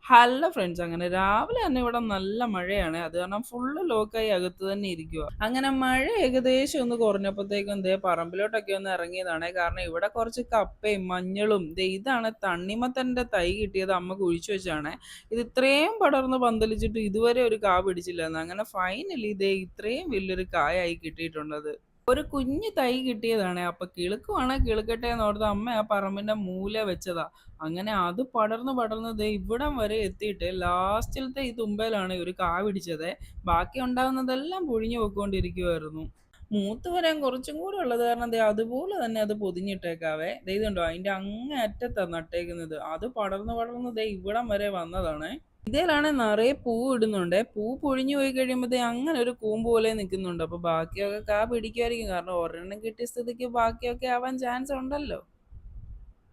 Hello friends, അങ്ങനെ രാവിലെ തന്നെ ഇവിടെ നല്ല മഴയാണ്. അത് കാരണം ഫുള്ള് ലോക്കായി അകത്ത് തന്നെ ഇരിക്കുക. അങ്ങനെ മഴ ഏകദേശം ഒന്ന് കുറഞ്ഞപ്പോഴത്തേക്കും ദേ പറമ്പിലോട്ടൊക്കെ ഒന്ന് ഇറങ്ങിയതാണ്. കാരണം ഇവിടെ കുറച്ച് കപ്പയും മഞ്ഞളും ഇതാണ് തണ്ണിമത്തൻ്റെ തൈ കിട്ടിയത് അമ്മ കുഴിച്ചു വെച്ചാണ്. ഇത് ഇത്രയും പടർന്ന് പന്തലിച്ചിട്ട് ഇതുവരെ ഒരു കാ പിടിച്ചില്ലായിരുന്നു. അങ്ങനെ ഫൈനലി ഇതേ ഇത്രയും വലിയൊരു കായായി കിട്ടിയിട്ടുണ്ടത്. ഒരു കുഞ്ഞു തൈ കിട്ടിയതാണ്. അപ്പൊ കിളുക്കുവാണെ കിളുക്കട്ടെ എന്നോർത്ത് അമ്മ ആ പറമ്പിന്റെ മൂല വെച്ചതാ. അങ്ങനെ അത് പടർന്ന് പടർന്ന് ദേ ഇവിടം വരെ എത്തിയിട്ട് ലാസ്റ്റിലത്തെ ഈ തുമ്പയിലാണ് ഒരു കാ പിടിച്ചത്. ബാക്കി ഉണ്ടാകുന്നതെല്ലാം പൊഴിഞ്ഞു പോയിക്കൊണ്ടിരിക്കുവായിരുന്നു. മൂത്ത് വരാൻ കുറച്ചും കൂടെ ഉള്ളത് കാരണം ദേ അതുപോലെ തന്നെ അത് പൊതിഞ്ഞിട്ടേക്കാവേ. ദേ ഇതുണ്ടോ അതിന്റെ അങ്ങേ അറ്റത്താ നട്ടേക്കുന്നത്. അത് പടർന്ന് പടർന്ന് ദേ ഇവിടം വരെ വന്നതാണ്. ഇതിലാണ് നിറയെ പൂ ഇടുന്നുണ്ട്. പൂ പൊഴിഞ്ഞു പോയി കഴിയുമ്പോഴത്തേ അങ്ങനെ ഒരു കൂമ്പ് പോലെ നിൽക്കുന്നുണ്ട്. അപ്പൊ ബാക്കിയൊക്കെ കാ പിടിക്കുമായിരിക്കും. കാരണം ഒരെണ്ണം കിട്ടിയ സ്ഥിതിക്ക് ബാക്കിയൊക്കെ ആവാൻ ചാൻസ് ഉണ്ടല്ലോ.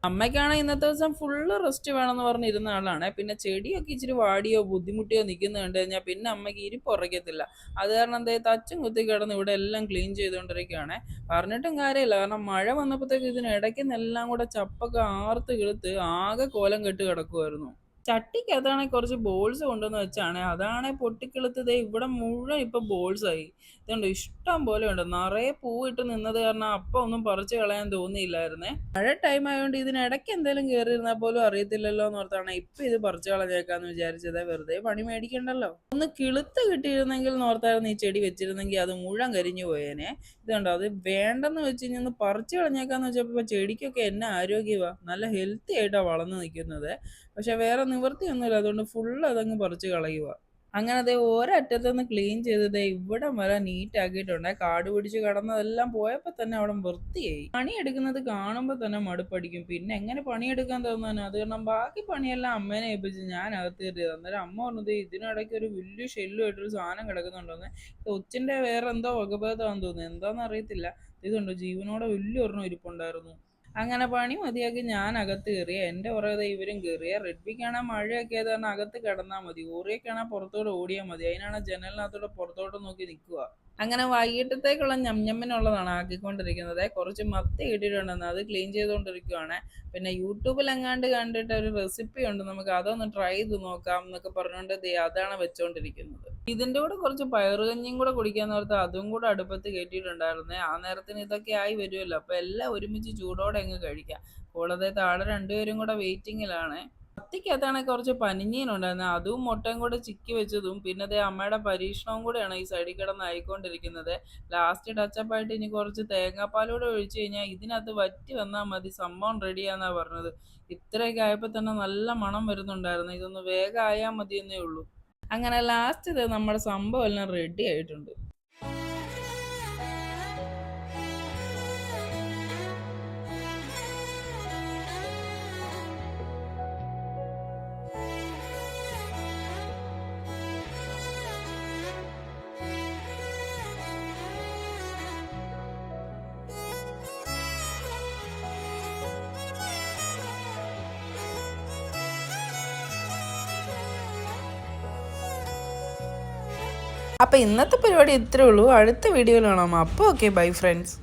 അമ്മയ്ക്കാണ് ഇന്നത്തെ ദിവസം ഫുള്ള് റെസ്റ്റ് വേണമെന്ന് പറഞ്ഞിരുന്ന ആളാണ്. പിന്നെ ചെടിയൊക്കെ ഇച്ചിരി വാടിയോ ബുദ്ധിമുട്ടിയോ നിൽക്കുന്നത് കണ്ടു കഴിഞ്ഞാൽ പിന്നെ അമ്മയ്ക്ക് ഇരിപ്പുറയ്ക്കത്തില്ല. അത് കാരണം എന്തേ തച്ചും കുത്തി കിടന്ന് ഇവിടെ എല്ലാം ക്ലീൻ ചെയ്തുകൊണ്ടിരിക്കുകയാണ്. പറഞ്ഞിട്ടും കാര്യമില്ല. കാരണം മഴ വന്നപ്പോഴത്തേക്ക് ഇതിനിടയ്ക്ക് നിന്നെല്ലാം കൂടെ ചപ്പൊക്കെ ആർത്ത് കിളുത്ത് ആകെ കോലം കെട്ട് കിടക്കുമായിരുന്നു. ചട്ടിക്കകത്താണെങ്കിൽ കുറച്ച് ബോൾസ് കൊണ്ടുവന്ന് വെച്ചാണ്. അതാണെങ്കിൽ പൊട്ടിക്കിളുത്ത് ദേ ഇവിടെ മുഴുവൻ ഇപ്പൊ ബോൾസ് ആയി. ഇതുണ്ട് ഇഷ്ടം പോലെ ഉണ്ട്. നിറയെ പൂവിട്ട് നിന്നത് കാരണം അപ്പം ഒന്നും പറിച്ചു കളയാൻ തോന്നിയില്ലായിരുന്നേ. മഴ ടൈം ആയതുകൊണ്ട് ഇതിനിടയ്ക്ക് എന്തെങ്കിലും കയറിയിരുന്നാൽ പോലും അറിയത്തില്ലല്ലോ എന്ന് ഓർത്താണ് ഇപ്പൊ ഇത് പറിച്ചു കളഞ്ഞേക്കാന്ന് വിചാരിച്ചത്. വെറുതെ പണി മേടിക്കണ്ടല്ലോ. ഒന്ന് കിളുത്ത് കിട്ടിയിരുന്നെങ്കിൽ ഓർത്തായിരുന്നു ഈ ചെടി വെച്ചിരുന്നെങ്കിൽ അത് മുഴുവൻ കരിഞ്ഞു പോയേനെ. ഇതുണ്ടോ അത് വേണ്ടെന്ന് വെച്ച് ഇനി ഒന്ന് പറിച്ചു കളഞ്ഞേക്കാന്ന് വെച്ചപ്പോ ചെടിക്കൊക്കെ എന്നെ ആരോഗ്യമാ, നല്ല ഹെൽത്തി ആയിട്ടാണ് വളർന്നു നിൽക്കുന്നത്. പക്ഷെ വേറെ നിവൃത്തിയൊന്നുമില്ല. അതുകൊണ്ട് ഫുള്ള് അതങ്ങ് പറിച്ച് കളയുക. അങ്ങനെ ദേ ഒരറ്റത്തുനിന്ന് ക്ലീൻ ചെയ്ത് ദേ ഇവിടം വരെ നീറ്റ് ആക്കിയിട്ടുണ്ട്. കാട് പിടിച്ച് കിടന്നതെല്ലാം പോയപ്പോൾ തന്നെ അവിടെ വൃത്തിയായി. പണിയെടുക്കുന്നത് കാണുമ്പോൾ തന്നെ മടുപ്പടിക്കും. പിന്നെ എങ്ങനെ പണിയെടുക്കാൻ തോന്നാനോ. അത് കാരണം ബാക്കി പണിയെല്ലാം അമ്മേനെ ഏൽപ്പിച്ച് ഞാൻ അകത്ത് കയറിയത്. അന്നേരം അമ്മ പറഞ്ഞത് ഇതിനിടയ്ക്ക് ഒരു വലിയ ഷെല്ലുമായിട്ടൊരു സാധനം കിടക്കുന്നുണ്ടെന്ന്. ഒച്ചിൻ്റെ വേറെ എന്തോ വകഭേദമാണെന്ന് തോന്നുന്നു. എന്താണെന്ന് അറിയത്തില്ല. ഇതുണ്ടോ ജീവനോടെ വലിയ ഒരെണ്ണം ഇരിപ്പുണ്ടായിരുന്നു. അങ്ങനെ പണി മതിയാക്കി ഞാൻ അകത്ത് കയറിയ. എൻ്റെ പുറകെ ഇവരും കയറിയ. റെഡ്മിക്കാണെങ്കിൽ മഴയൊക്കെ ആയത് കാരണം അകത്ത് കിടന്നാൽ മതി. ഊറിയൊക്കെയാണെങ്കിൽ പുറത്തോട്ട് ഓടിയാൽ മതി. അതിനാണ് ജനലിനകത്തോടെ പുറത്തോട്ട് നോക്കി നിൽക്കുക. അങ്ങനെ വൈകിട്ടത്തേക്കുള്ള ഞമ്മനുള്ളതാണ് ആക്കിക്കൊണ്ടിരിക്കുന്നത്. കുറച്ച് മത്തി കിട്ടിയിട്ടുണ്ടെന്ന് അത് ക്ലീൻ ചെയ്തുകൊണ്ടിരിക്കുകയാണ്. പിന്നെ യൂട്യൂബിൽ എങ്ങാണ്ട് കണ്ടിട്ട് ഒരു റെസിപ്പി ഉണ്ട്, നമുക്ക് അതൊന്ന് ട്രൈ ചെയ്ത് നോക്കാം എന്നൊക്കെ പറഞ്ഞുകൊണ്ട് അതാണ് വെച്ചുകൊണ്ടിരിക്കുന്നത്. ഇതിൻ്റെ കൂടെ കുറച്ച് പയറുകഞ്ഞിയും കൂടെ കുടിക്കാന്ന് ഓർത്ത് അതും കൂടെ അടുപ്പത്ത് കയറ്റിയിട്ടുണ്ടായിരുന്നേ. ആ നേരത്തിന് ഇതൊക്കെ ആയി വരുമല്ലോ. അപ്പോൾ എല്ലാം ഒരുമിച്ച് ചൂടോടെ അങ്ങ് കഴിക്കാം. കൂടാതെ താഴെ രണ്ടുപേരും കൂടെ വെയിറ്റിങ്ങിലാണ്. മത്തിക്കകത്താണെങ്കിൽ കുറച്ച് പനിഞ്ഞീനുണ്ടായിരുന്നു. അതും മുട്ടയും കൂടെ ചിക്കി വെച്ചതും പിന്നെ ദേ അമ്മയുടെ പരീക്ഷണവും കൂടെയാണ് ഈ സൈഡിൽ കിടന്ന് ആയിക്കൊണ്ടിരിക്കുന്നത്. ലാസ്റ്റ് ടച്ചപ്പായിട്ട് ഇനി കുറച്ച് തേങ്ങാപ്പാലൂടെ ഒഴിച്ചു കഴിഞ്ഞാൽ ഇതിനകത്ത് വറ്റി വന്നാൽ മതി, സംഭവം റെഡിയാന്നാണ് പറഞ്ഞത്. ഇത്രയൊക്കെ ആയപ്പോൾ തന്നെ നല്ല മണം വരുന്നുണ്ടായിരുന്നു. ഇതൊന്ന് വേഗം ആയാൽ മതിയെന്നേ ഉള്ളൂ. അങ്ങനെ ലാസ്റ്റ് ഇത് നമ്മുടെ സംഭവം എല്ലാം റെഡി ആയിട്ടുണ്ട്. അപ്പോൾ ഇന്നത്തെ പരിപാടി ഇത്രേ ഉള്ളൂ. അടുത്ത വീഡിയോയിൽ കാണാം. അപ്പോൾ ഓക്കെ, ബൈ ഫ്രണ്ട്സ്.